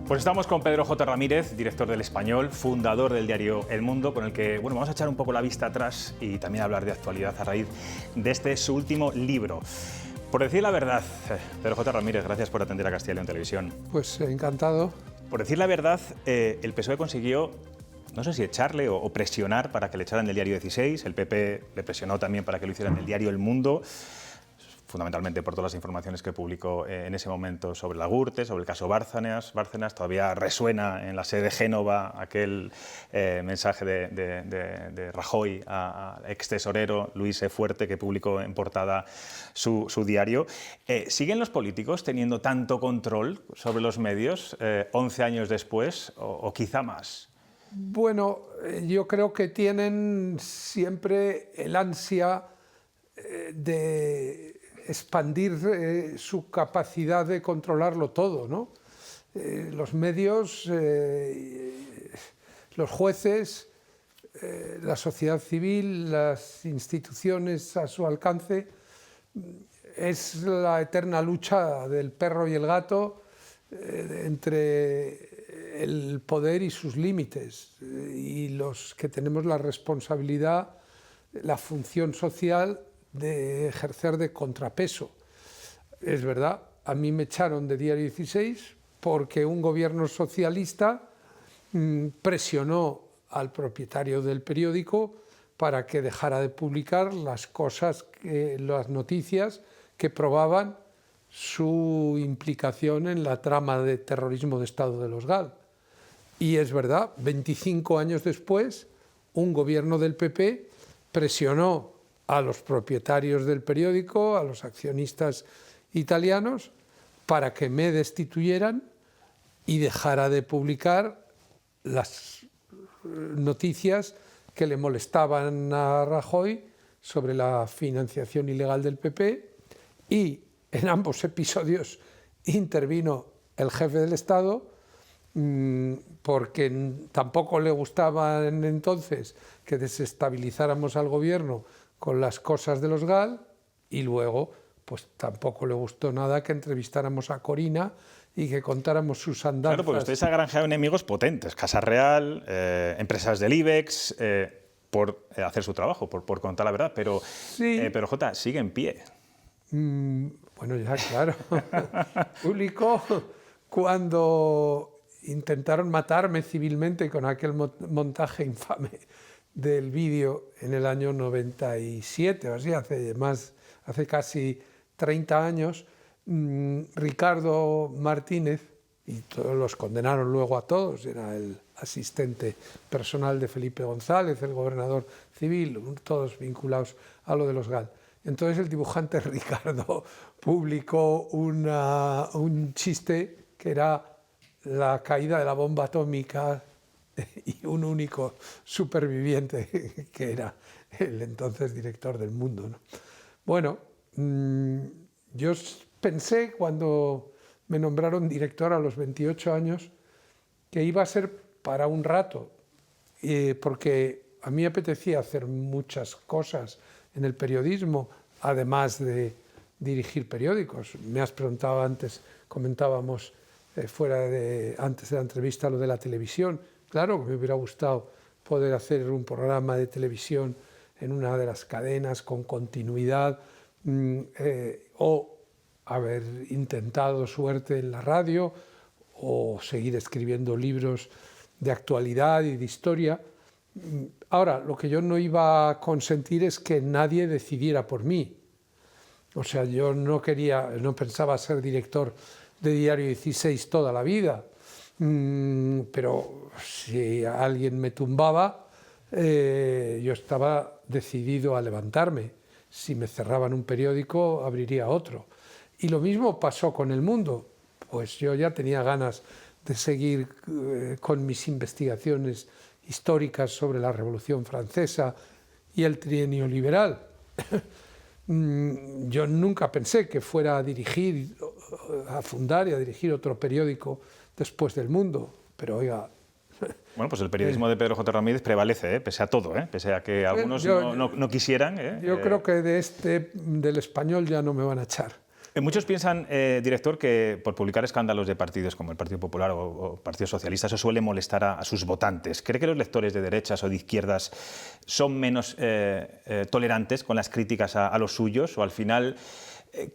Pues estamos con Pedro J. Ramírez, director del Español, fundador del diario El Mundo, con el que vamos a echar un poco la vista atrás y también hablar de actualidad a raíz de su último libro. Por decir la verdad, Pedro J. Ramírez, gracias por atender a Castilla y León Televisión. Pues encantado. Por decir la verdad, el PSOE consiguió, no sé si echarle o presionar para que le echaran del diario 16, el PP le presionó también para que lo hicieran del diario El Mundo, fundamentalmente por todas las informaciones que publicó en ese momento sobre la Gürtel, sobre el caso Bárcenas. Todavía resuena en la sede de Génova aquel mensaje de Rajoy al ex tesorero Luis E. Fuerte, que publicó en portada su diario. ¿Siguen los políticos teniendo tanto control sobre los medios 11 años después o quizá más? Bueno, yo creo que tienen siempre el ansia de expandir su capacidad de controlarlo todo, ¿no? Los medios, los jueces, la sociedad civil, las instituciones a su alcance, es la eterna lucha del perro y el gato entre el poder y sus límites, y los que tenemos la responsabilidad, la función social de ejercer de contrapeso. Es verdad, a mí me echaron de Diario 16 porque un gobierno socialista presionó al propietario del periódico para que dejara de publicar las noticias que probaban su implicación en la trama de terrorismo de Estado de los GAL. Y es verdad, 25 años después, un gobierno del PP presionó a los propietarios del periódico, a los accionistas italianos, para que me destituyeran y dejara de publicar las noticias que le molestaban a Rajoy sobre la financiación ilegal del PP, y en ambos episodios intervino el jefe del Estado, porque tampoco le gustaba entonces que desestabilizáramos al gobierno con las cosas de los GAL, y luego pues tampoco le gustó nada que entrevistáramos a Corina y que contáramos sus andanzas. Claro, porque ustedes han granjeado enemigos potentes, Casa Real, empresas del IBEX, por hacer su trabajo, por contar la verdad, pero, sí. Pero Jota, sigue en pie. Bueno, ya claro. Publicó cuando intentaron matarme civilmente con aquel montaje infame del vídeo en el año 97, o así, hace casi 30 años, Ricardo Martínez, y todos los condenaron luego a todos, era el asistente personal de Felipe González, el gobernador civil, todos vinculados a lo de los GAL. Entonces el dibujante Ricardo publicó un chiste que era la caída de la bomba atómica y un único superviviente, que era el entonces director del Mundo, ¿no? Bueno, yo pensé cuando me nombraron director a los 28 años que iba a ser para un rato, porque a mí me apetecía hacer muchas cosas en el periodismo, además de dirigir periódicos. Me has preguntado antes, comentábamos antes de la entrevista, lo de la televisión. Claro que me hubiera gustado poder hacer un programa de televisión en una de las cadenas con continuidad, o haber intentado suerte en la radio, o seguir escribiendo libros de actualidad y de historia. Ahora, lo que yo no iba a consentir es que nadie decidiera por mí. O sea, yo no pensaba ser director de Diario 16 toda la vida. Pero si alguien me tumbaba, yo estaba decidido a levantarme. Si me cerraban un periódico, abriría otro. Y lo mismo pasó con El Mundo. Pues yo ya tenía ganas de seguir con mis investigaciones históricas sobre la Revolución Francesa y el trienio liberal. Yo nunca pensé que fuera a fundar y a dirigir otro periódico después del Mundo, pero oiga... Bueno, pues el periodismo de Pedro J. Ramírez prevalece, pese a todo, pese a que algunos no quisieran. Yo creo que del Español ya no me van a echar. Muchos piensan, director, que por publicar escándalos de partidos como el Partido Popular o Partido Socialista eso suele molestar a sus votantes. ¿Cree que los lectores de derechas o de izquierdas son menos tolerantes con las críticas a los suyos o al final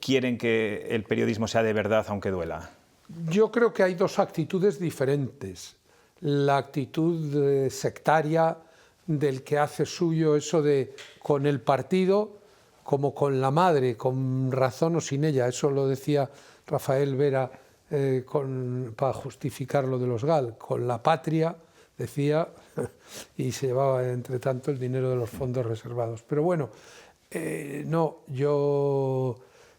quieren que el periodismo sea de verdad aunque duela? Yo creo que hay dos actitudes diferentes. La actitud sectaria del que hace suyo eso de con el partido como con la madre, con razón o sin ella. Eso lo decía Rafael Vera para justificar lo de los GAL. Con la patria, decía, y se llevaba entre tanto el dinero de los fondos reservados. Pero bueno, no, yo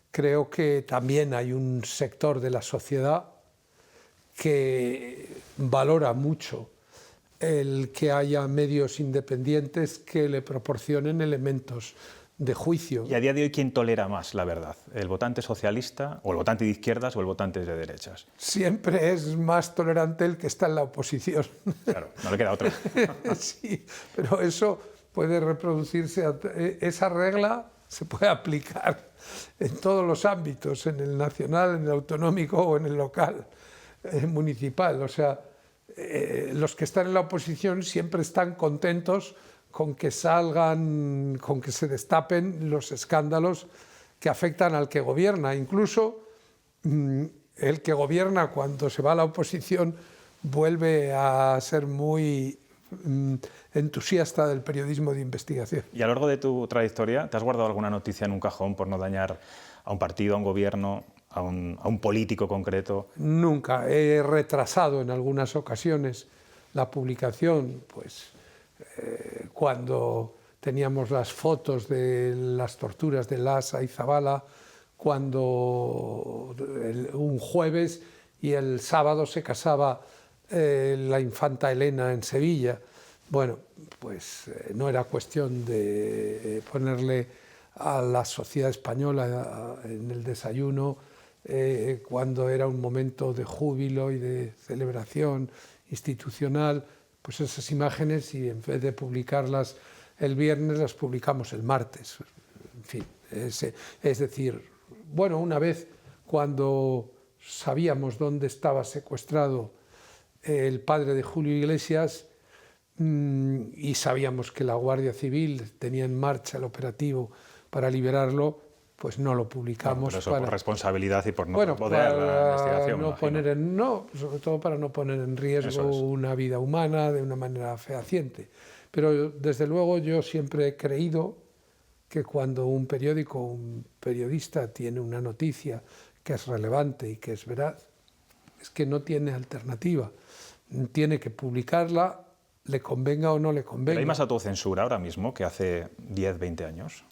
creo que también hay un sector de la sociedad que valora mucho el que haya medios independientes que le proporcionen elementos de juicio. ¿Y a día de hoy quién tolera más la verdad? ¿El votante socialista o el votante de izquierdas o el votante de derechas? Siempre es más tolerante el que está en la oposición. Claro, no le queda otra. Sí, pero eso puede reproducirse, esa regla se puede aplicar en todos los ámbitos, en el nacional, en el autonómico o en el local, municipal. O sea, los que están en la oposición siempre están contentos con que salgan, con que se destapen los escándalos que afectan al que gobierna. Incluso el que gobierna, cuando se va a la oposición, vuelve a ser muy entusiasta del periodismo de investigación. ¿Y a lo largo de tu trayectoria te has guardado alguna noticia en un cajón por no dañar a un partido, a un gobierno, a un político concreto? Nunca. He retrasado en algunas ocasiones la publicación, pues cuando teníamos las fotos de las torturas de Lasa y Zabala, cuando un jueves y el sábado se casaba la infanta Elena en Sevilla. Bueno, pues no era cuestión de ponerle a la sociedad española en el desayuno cuando era un momento de júbilo y de celebración institucional, pues esas imágenes, y en vez de publicarlas el viernes las publicamos el martes. En fin, es decir, bueno, una vez cuando sabíamos dónde estaba secuestrado el padre de Julio Iglesias y sabíamos que la Guardia Civil tenía en marcha el operativo para liberarlo, pues no lo publicamos. Pero eso por responsabilidad y por no poder la investigación. Sobre todo para no poner en riesgo una vida humana de una manera fehaciente. Pero desde luego yo siempre he creído que cuando un periódico, un periodista tiene una noticia que es relevante y que es veraz, es que no tiene alternativa. Tiene que publicarla, le convenga o no le convenga. ¿Pero hay más autocensura ahora mismo que hace 10, 20 años?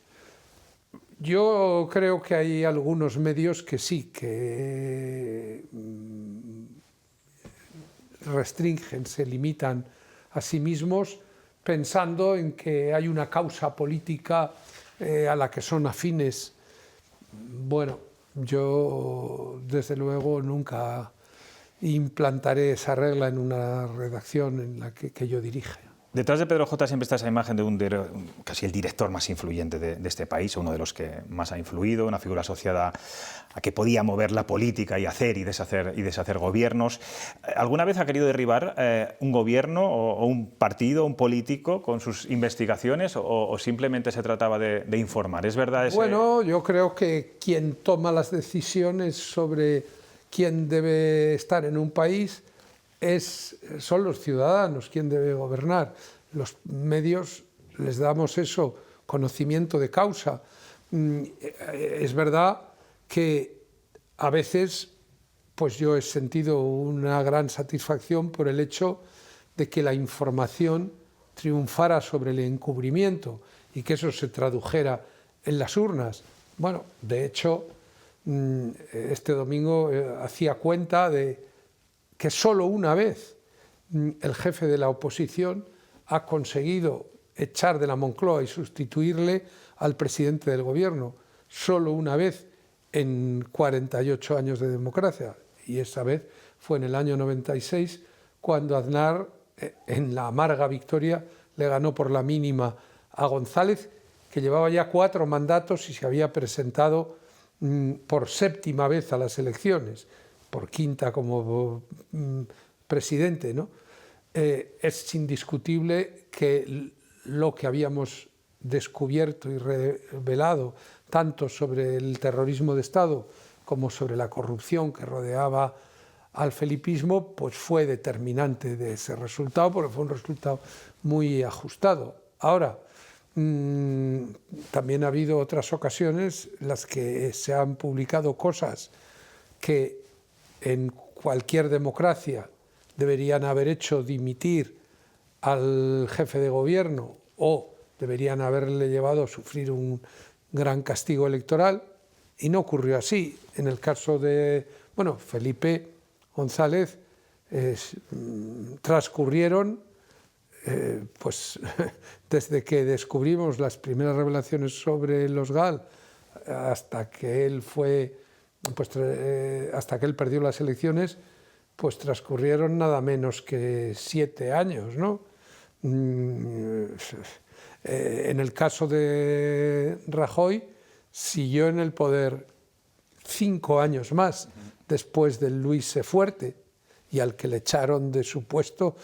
Yo creo que hay algunos medios que sí, que restringen, se limitan a sí mismos pensando en que hay una causa política a la que son afines. Bueno, yo desde luego nunca implantaré esa regla en una redacción en la que yo dirija. Detrás de Pedro J siempre está esa imagen de casi el director más influyente de este país, uno de los que más ha influido, una figura asociada a que podía mover la política y hacer y deshacer gobiernos. ¿Alguna vez ha querido derribar un gobierno o un partido, un político, con sus investigaciones o simplemente se trataba de informar? ¿Es verdad ese...? Bueno, yo creo que quien toma las decisiones sobre quién debe estar en un país son los ciudadanos, quien debe gobernar. Los medios les damos eso, conocimiento de causa. Es verdad que a veces pues yo he sentido una gran satisfacción por el hecho de que la información triunfara sobre el encubrimiento y que eso se tradujera en las urnas. Bueno, de hecho, este domingo hacía cuenta de que solo una vez el jefe de la oposición ha conseguido echar de la Moncloa y sustituirle al presidente del gobierno. Solo una vez en 48 años de democracia. Y esa vez fue en el año 96, cuando Aznar, en la amarga victoria, le ganó por la mínima a González, que llevaba ya 4 mandatos y se había presentado por séptima vez a las elecciones, por quinta como presidente, ¿no? Es indiscutible que lo que habíamos descubierto y revelado tanto sobre el terrorismo de Estado como sobre la corrupción que rodeaba al felipismo, pues fue determinante de ese resultado, porque fue un resultado muy ajustado. Ahora, también ha habido otras ocasiones en las que se han publicado cosas que en cualquier democracia deberían haber hecho dimitir al jefe de gobierno o deberían haberle llevado a sufrir un gran castigo electoral, y no ocurrió así. En el caso de Felipe González, transcurrieron pues desde que descubrimos las primeras revelaciones sobre los GAL hasta que él hasta que él perdió las elecciones, pues transcurrieron nada menos que 7 años, ¿no? En el caso de Rajoy, siguió en el poder 5 años más después del Luis Fuerte, y al que le echaron de su puesto,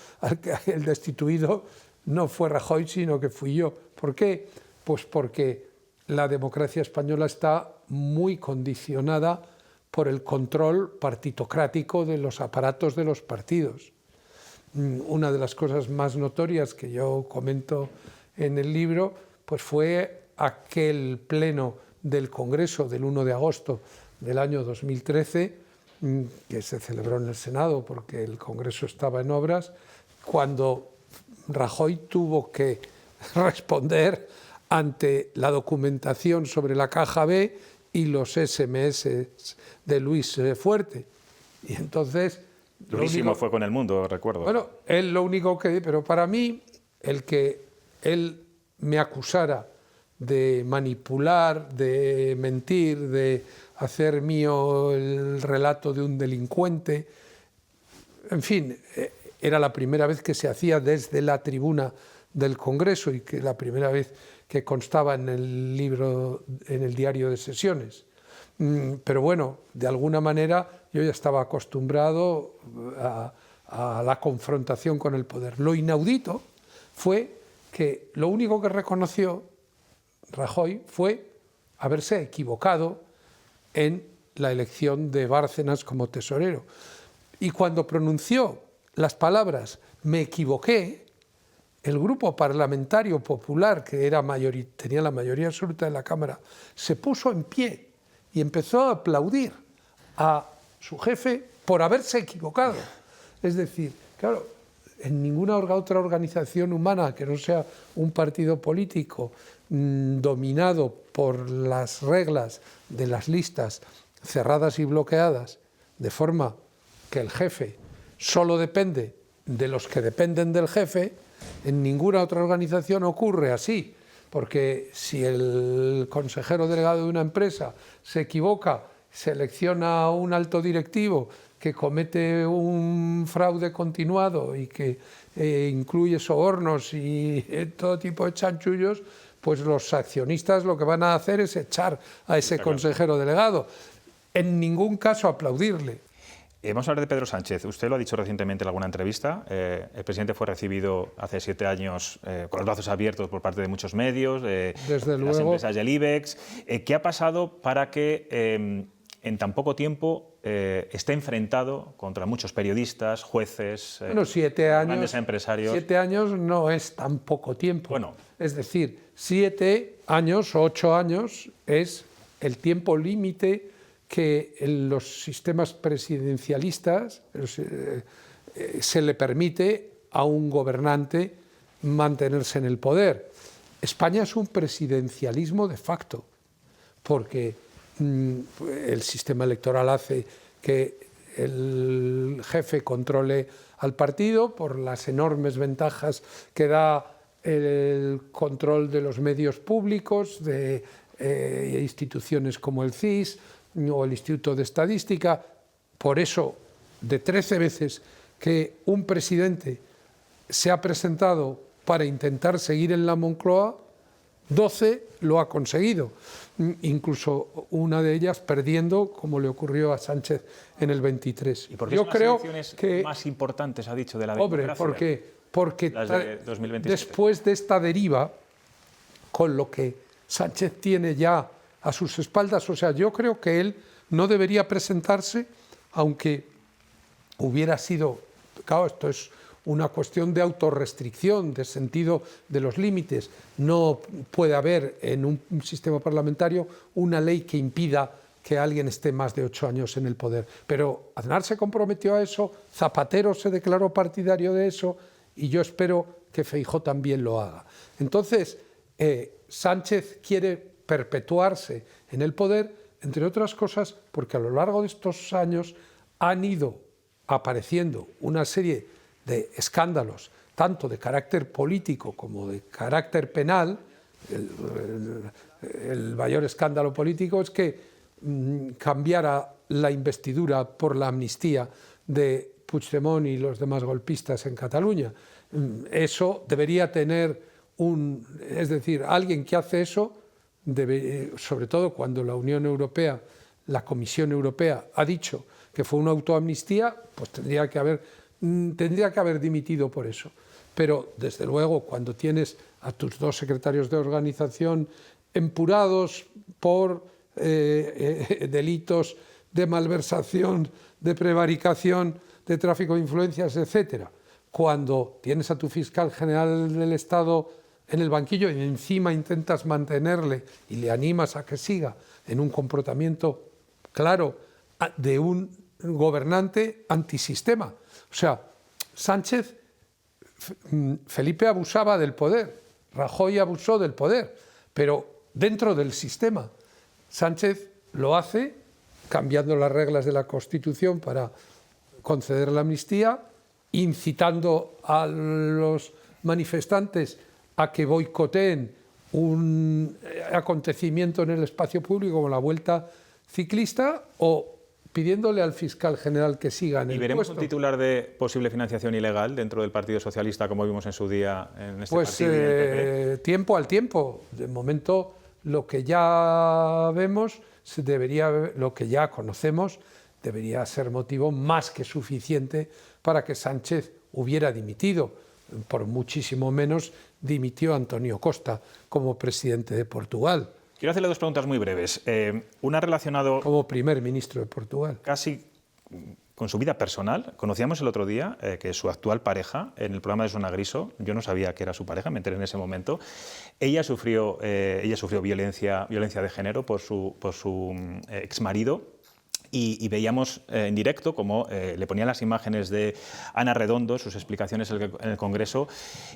el destituido, no fue Rajoy, sino que fui yo. ¿Por qué? Pues porque la democracia española está muy condicionada por el control partitocrático de los aparatos de los partidos. Una de las cosas más notorias que yo comento en el libro, pues fue aquel pleno del Congreso del 1 de agosto del año 2013, que se celebró en el Senado porque el Congreso estaba en obras, cuando Rajoy tuvo que responder ante la documentación sobre la Caja B y los SMS de Luis Fuerte. Y entonces... Durísimo fue con El Mundo, recuerdo. Bueno, él lo único que... Pero para mí, el que él me acusara de manipular, de mentir, de hacer mío el relato de un delincuente, en fin, era la primera vez que se hacía desde la tribuna del Congreso y que la primera vez que constaba en el libro, en el diario de sesiones. Pero bueno, de alguna manera yo ya estaba acostumbrado a la confrontación con el poder. Lo inaudito fue que lo único que reconoció Rajoy fue haberse equivocado en la elección de Bárcenas como tesorero. Y cuando pronunció las palabras "me equivoqué", el grupo parlamentario popular, que tenía la mayoría absoluta de la Cámara, se puso en pie y empezó a aplaudir a su jefe por haberse equivocado. Es decir, claro, en ninguna otra organización humana que no sea un partido político dominado por las reglas de las listas cerradas y bloqueadas, de forma que el jefe solo depende de los que dependen del jefe, en ninguna otra organización ocurre así, porque si el consejero delegado de una empresa se equivoca, selecciona a un alto directivo que comete un fraude continuado y que incluye sobornos y todo tipo de chanchullos, pues los accionistas lo que van a hacer es echar a ese consejero delegado. En ningún caso aplaudirle. Vamos a hablar de Pedro Sánchez. Usted lo ha dicho recientemente en alguna entrevista. El presidente fue recibido hace 7 años con los brazos abiertos por parte de muchos medios, de las empresas del IBEX. ¿Qué ha pasado para que en tan poco tiempo esté enfrentado contra muchos periodistas, jueces, 7 años, grandes empresarios? 7 años no es tan poco tiempo. Bueno. Es decir, 7 años o 8 años es el tiempo límite que en los sistemas presidencialistas se le permite a un gobernante mantenerse en el poder. España es un presidencialismo de facto, porque el sistema electoral hace que el jefe controle al partido por las enormes ventajas que da el control de los medios públicos, de instituciones como el CIS o el Instituto de Estadística. Por eso, de 13 veces que un presidente se ha presentado para intentar seguir en la Moncloa, 12 lo ha conseguido, incluso una de ellas perdiendo, como le ocurrió a Sánchez en el 23. ¿Y por qué Yo son las creo elecciones que, más importantes, ha dicho, de la hombre, democracia? porque Las de 2027. después de esta deriva, con lo que Sánchez tiene ya a sus espaldas, o sea, yo creo que él no debería presentarse, aunque hubiera sido, claro, esto es una cuestión de autorrestricción, de sentido de los límites. No puede haber en un sistema parlamentario una ley que impida que alguien esté más de 8 años en el poder. Pero Aznar se comprometió a eso, Zapatero se declaró partidario de eso, y yo espero que Feijóo también lo haga. Entonces, Sánchez quiere perpetuarse en el poder, entre otras cosas, porque a lo largo de estos años han ido apareciendo una serie de escándalos, tanto de carácter político como de carácter penal. El mayor escándalo político es que cambiara la investidura por la amnistía de Puigdemont y los demás golpistas en Cataluña. Eso debería tener es decir, alguien que hace eso, sobre todo cuando la Unión Europea, la Comisión Europea ha dicho que fue una autoamnistía, pues tendría que haber dimitido por eso. Pero, desde luego, cuando tienes a tus 2 secretarios de organización empurados por delitos de malversación, de prevaricación, de tráfico de influencias, etcétera, cuando tienes a tu fiscal general del Estado en el banquillo y encima intentas mantenerle y le animas a que siga en un comportamiento claro de un gobernante antisistema. O sea, Felipe abusaba del poder, Rajoy abusó del poder, pero dentro del sistema. Sánchez lo hace cambiando las reglas de la Constitución para conceder la amnistía, incitando a los manifestantes a que boicoteen un acontecimiento en el espacio público como la Vuelta Ciclista, o pidiéndole al fiscal general que siga en el puesto. ¿Y veremos un titular de posible financiación ilegal dentro del Partido Socialista, como vimos en su día en este partido y en el PP? Tiempo al tiempo. De momento, lo que ya vemos, lo que ya conocemos, debería ser motivo más que suficiente para que Sánchez hubiera dimitido. Por muchísimo menos dimitió Antonio Costa como presidente de Portugal. Quiero hacerle 2 preguntas muy breves. Una relacionada como primer ministro de Portugal. Casi con su vida personal. Conocíamos el otro día que su actual pareja, en el programa de Zona Griso, yo no sabía que era su pareja, me enteré en ese momento, ella sufrió violencia de género por su exmarido. Y veíamos en directo cómo le ponían las imágenes de Ana Redondo, sus explicaciones en el Congreso,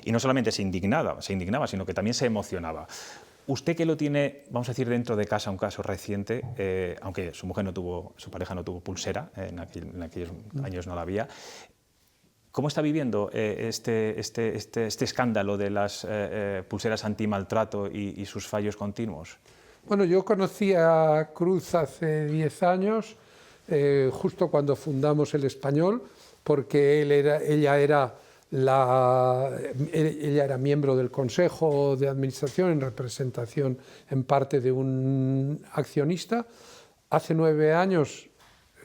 y no solamente se indignaba, sino que también se emocionaba. Usted, que lo tiene, vamos a decir, dentro de casa, un caso reciente, aunque su pareja no tuvo pulsera, en aquellos años no la había, ¿cómo está viviendo este escándalo de las pulseras antimaltrato y sus fallos continuos? Bueno, yo conocí a Cruz hace 10 años, justo cuando fundamos El Español, porque ella era miembro del Consejo de Administración en representación en parte de un accionista. Hace 9 años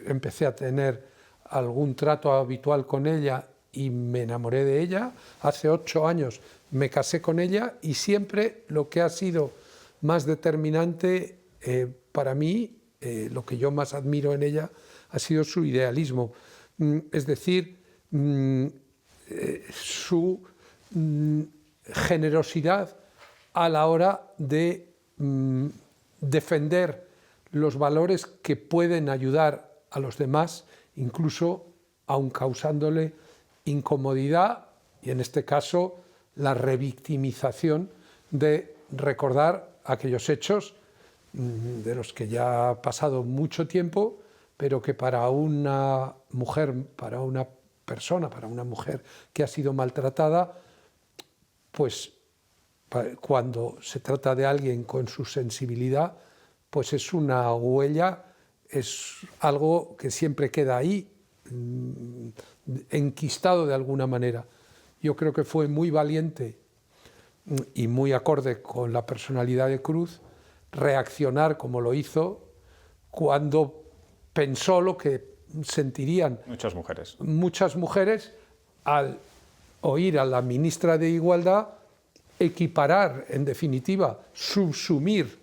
empecé a tener algún trato habitual con ella y me enamoré de ella. Hace 8 años me casé con ella, y siempre lo que ha sido más determinante para mí, lo que yo más admiro en ella, ha sido su idealismo. Es decir, su generosidad a la hora de defender los valores que pueden ayudar a los demás, incluso aun causándole incomodidad, y en este caso la revictimización de recordar aquellos hechos de los que ya ha pasado mucho tiempo, pero que para una mujer, para una persona, para una mujer que ha sido maltratada, pues cuando se trata de alguien con su sensibilidad, pues es una huella, es algo que siempre queda ahí, enquistado de alguna manera. Yo creo que fue muy valiente y muy acorde con la personalidad de Cruz, reaccionar como lo hizo cuando pensó lo que sentirían muchas mujeres al oír a la ministra de Igualdad equiparar, en definitiva, subsumir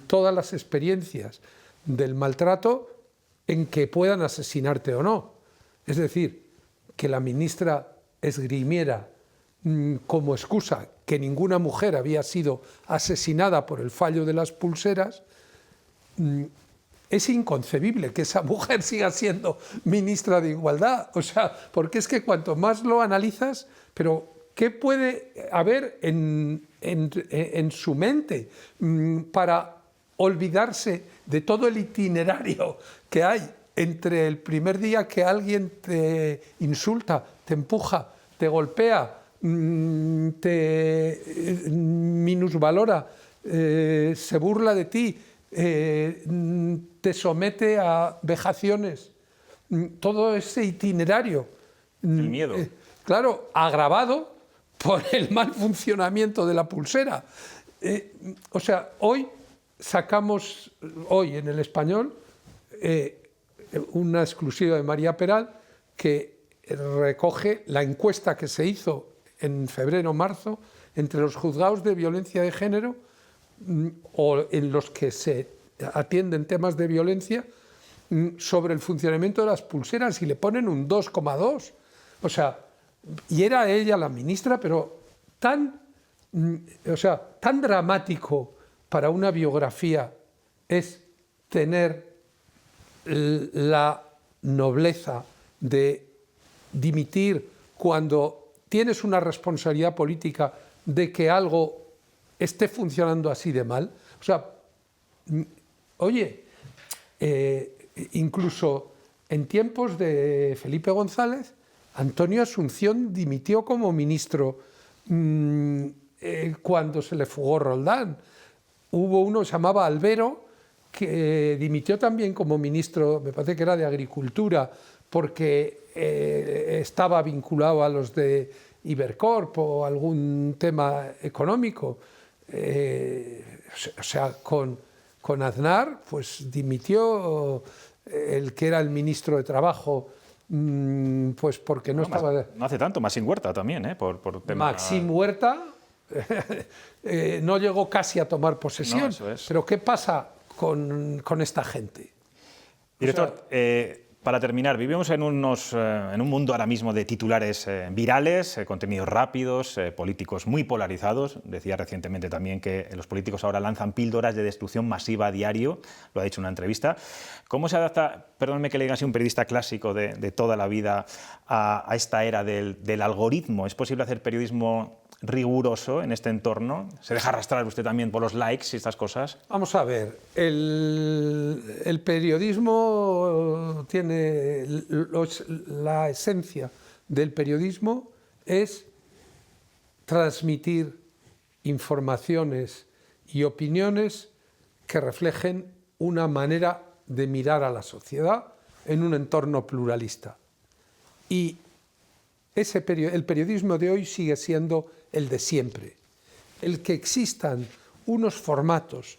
todas las experiencias del maltrato en que puedan asesinarte o no. Es decir, que la ministra esgrimiera como excusa que ninguna mujer había sido asesinada por el fallo de las pulseras. Es inconcebible que esa mujer siga siendo ministra de Igualdad. O sea, porque es que cuanto más lo analizas, pero ¿qué puede haber en su mente para olvidarse de todo el itinerario que hay entre el primer día que alguien te insulta, te empuja, te golpea, te minusvalora, se burla de ti, te somete a vejaciones, todo ese itinerario? El miedo. Claro, agravado por el mal funcionamiento de la pulsera. O sea, hoy sacamos, en El Español, una exclusiva de María Peral que recoge la encuesta que se hizo en febrero o marzo entre los juzgados de violencia de género o en los que se atienden temas de violencia sobre el funcionamiento de las pulseras y le ponen un 2,2. O sea, y era ella la ministra, pero tan dramático para una biografía es tener la nobleza de dimitir cuando tienes una responsabilidad política de que algo esté funcionando así de mal. O sea, oye, incluso en tiempos de Felipe González, Antonio Asunción dimitió como ministro cuando se le fugó Roldán. Hubo uno que se llamaba Albero, que dimitió también como ministro, me parece que era de Agricultura, porque estaba vinculado a los de Ibercorp o algún tema económico. O sea, con Aznar, pues dimitió el que era el ministro de Trabajo, pues porque no estaba... No hace tanto, Maxim Huerta también, por tema... Maxim Huerta no llegó casi a tomar posesión. No, eso es. Pero ¿qué pasa con esta gente? Director, para terminar, vivimos en un mundo ahora mismo de titulares virales, contenidos rápidos, políticos muy polarizados. Decía recientemente también que los políticos ahora lanzan píldoras de destrucción masiva a diario, lo ha dicho en una entrevista. ¿Cómo se adapta, perdónenme que le diga así, un periodista clásico de toda la vida a esta era del algoritmo? ¿Es posible hacer periodismo riguroso en este entorno? ¿Se deja arrastrar usted también por los likes y estas cosas? Vamos a ver, el periodismo tiene... La esencia del periodismo es transmitir informaciones y opiniones que reflejen una manera de mirar a la sociedad en un entorno pluralista. Y el periodismo de hoy sigue siendo el de siempre. El que existan unos formatos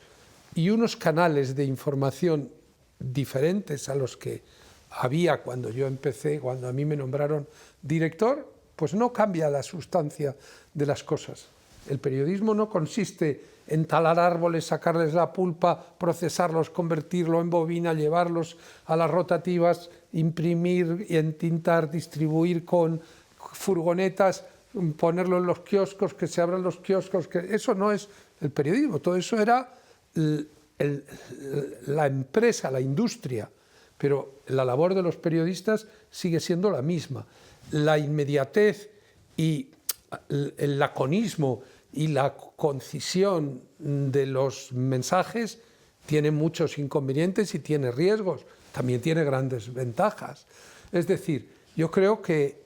y unos canales de información diferentes a los que había cuando yo empecé, cuando a mí me nombraron director, pues no cambia la sustancia de las cosas. El periodismo no consiste en talar árboles, sacarles la pulpa, procesarlos, convertirlo en bobina, llevarlos a las rotativas, imprimir y entintar, distribuir con furgonetas, ponerlo en los kioscos, que se abran los kioscos, que eso no es el periodismo, todo eso era la empresa, la industria, pero la labor de los periodistas sigue siendo la misma. La inmediatez y el laconismo y la concisión de los mensajes tiene muchos inconvenientes y tiene riesgos, también tiene grandes ventajas. Es decir, yo creo que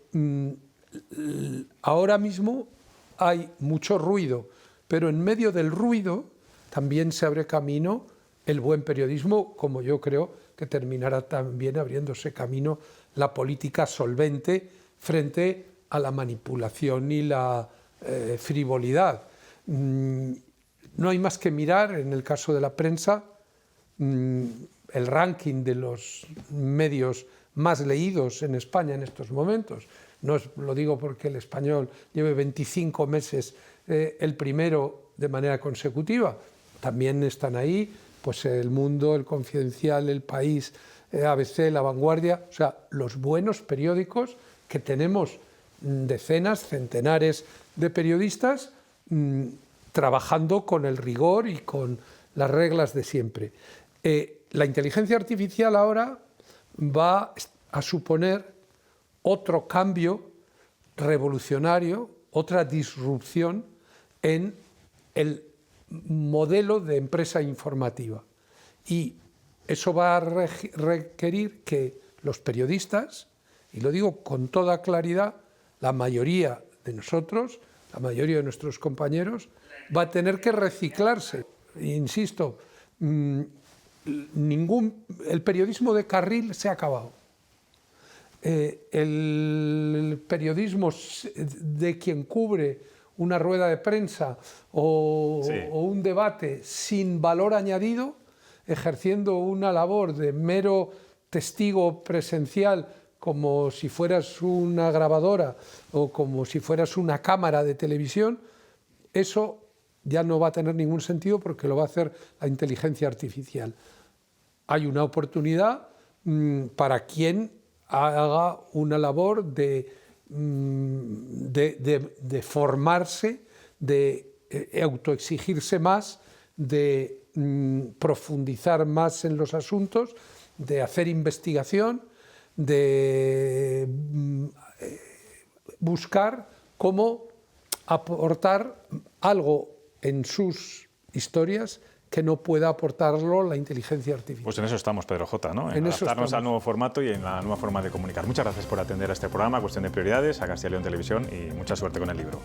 ahora mismo hay mucho ruido, pero en medio del ruido también se abre camino el buen periodismo, como yo creo que terminará también abriéndose camino la política solvente frente a la manipulación y la frivolidad. No hay más que mirar, en el caso de la prensa, el ranking de los medios más leídos en España en estos momentos. No lo digo porque El Español lleve 25 meses el primero de manera consecutiva. También están ahí pues El Mundo, El Confidencial, El País, ABC, La Vanguardia, o sea, los buenos periódicos que tenemos decenas, centenares de periodistas trabajando con el rigor y con las reglas de siempre. La inteligencia artificial ahora va a suponer otro cambio revolucionario, otra disrupción en el modelo de empresa informativa. Y eso va a requerir que los periodistas, y lo digo con toda claridad, la mayoría de nosotros, la mayoría de nuestros compañeros, va a tener que reciclarse. Insisto, el periodismo de carril se ha acabado. El periodismo de quien cubre una rueda de prensa o un debate sin valor añadido, ejerciendo una labor de mero testigo presencial, como si fueras una grabadora o como si fueras una cámara de televisión, eso ya no va a tener ningún sentido porque lo va a hacer la inteligencia artificial. Hay una oportunidad para quien haga una labor de formarse, de autoexigirse más, de profundizar más en los asuntos, de hacer investigación, de buscar cómo aportar algo en sus historias que no pueda aportarlo la inteligencia artificial. Pues en eso estamos, Pedro J., ¿no? En adaptarnos al nuevo formato y en la nueva forma de comunicar. Muchas gracias por atender a este programa, Cuestión de Prioridades, a Castilla y León Televisión, y mucha suerte con el libro.